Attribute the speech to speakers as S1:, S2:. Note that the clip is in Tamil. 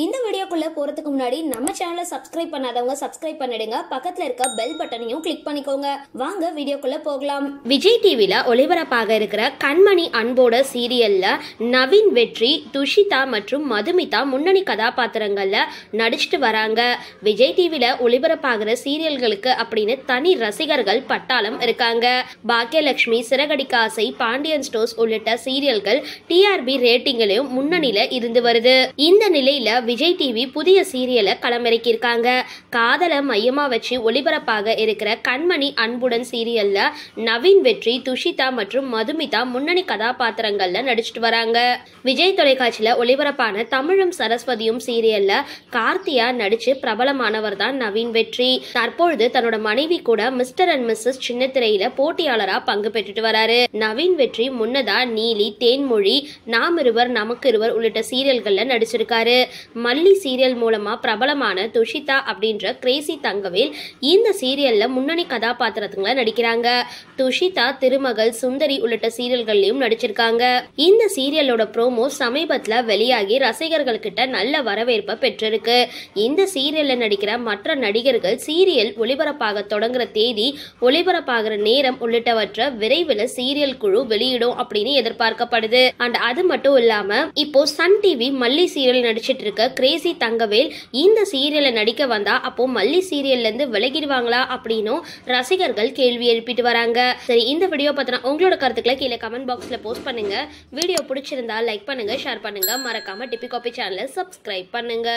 S1: இந்த வீடியோக்குள்ள போறதுக்கு முன்னாடி நம்ம சேனலை சப்ஸ்கிரைப் பண்ணாதவங்க சப்ஸ்கிரைப் பண்ணிடுங்க. பக்கத்துல இருக்க பெல் பட்டனையும் கிளிக் பண்ணிக்கோங்க. வாங்க வீடியோக்குள்ள போகலாம். விஜய் டிவில ஒளிபரப்பாக இருக்கிற கண்மணி அன்போட சீரியல்ல நவீன் வெற்றி, துஷிதா மற்றும் மதுமிதா முன்னணி கதாபாத்திரங்கள்ல நடிச்சிட்டு வராங்க. விஜய் டிவில ஒளிபரப்பாகிற சீரியல்களுக்கு அப்படின்னு தனி ரசிகர்கள் பட்டாளம் இருக்காங்க. பாக்கியலட்சுமி, சிறகடிக்க ஆசை, பாண்டியன் ஸ்டோர்ஸ் உள்ளிட்ட சீரியல்கள் டிஆர்பி ரேட்டிங்கிலும் முன்னணியில இருந்து வருது. இந்த நிலையில விஜய் டிவி புதிய சீரியலை களமிறக்கியிருக்காங்க. காதலை மையமா வச்சு ஒளிபரப்பாக இருக்கிற கண்மணி அன்புடன் சீரியல்ல நவீன் வெற்றி, துஷிதா மற்றும் மதுமிதா முன்னணி கதாபாத்திரங்கள்ல நடிச்சிட்டு வராங்க. விஜய் தொலைக்காட்சியில ஒளிபரப்பான தமிழும் சரஸ்வதியும் சீரியல்ல கார்த்தியா நடிச்சு பிரபலமானவர் தான் நவீன் வெற்றி. தற்பொழுது தன்னோட மனைவி கூட மிஸ்டர் அண்ட் மிஸ்ஸஸ் சின்னத்திரையில போட்டியாளரா பங்கு பெற்றுட்டு வராரு. நவீன் வெற்றி முன்னதா நீலி, தேன்மொழி, நாம் இருவர் நமக்கு இருவர் உள்ளிட்ட சீரியல்கள்ல நடிச்சிருக்காரு. மல்லி சீரியல் மூலமா பிரபலமான துஷிதா அப்படின்ற கிரேசி தங்கவேல் இந்த சீரியல்ல முன்னணி கதாபாத்திரத்துல நடிக்கிறாங்க. துஷிதா திருமகள், சுந்தரி உள்ளிட்ட சீரியல்கள்லயும் நடிச்சிருக்காங்க. இந்த சீரியலோட ப்ரோமோ சமீபத்துல வெளியாகி ரசிகர்கள் கிட்ட நல்ல வரவேற்பை பெற்றிருக்கு. இந்த சீரியல்ல நடிக்கிற மற்ற நடிகர்கள் சீரியல் ஒளிபரப்பாக தொடங்குற தேதி, ஒளிபரப்பாகிற நேரம் உள்ளிட்டவற்றை விரைவில் சீரியல் குழு வெளியிடும் அப்படின்னு எதிர்பார்க்கப்படுது. அண்ட் அது மட்டும் இல்லாம இப்போ சன் டிவி மல்லி சீரியல் நடிச்சிட்டு இருக்க கிரேசி தங்கவேல் இந்த சீரியல்ல நடிக்க வந்தா அப்போ மல்லி சீரியல்ல இருந்து விலகிடுவாங்களா அப்படின்னும் ரசிகர்கள் கேள்வி எழுப்பிட்டு வராங்க. சரி, இந்த வீடியோ பத்தின உங்களோட கருத்துக்களை கீழே கமெண்ட் பாக்ஸ்ல போஸ்ட் பண்ணுங்க. வீடியோ பிடிச்சிருந்தா லைக் பண்ணுங்க, ஷேர் பண்ணுங்க. மறக்காம டிபி காபி சேனலை சப்ஸ்கிரைப் பண்ணுங்க.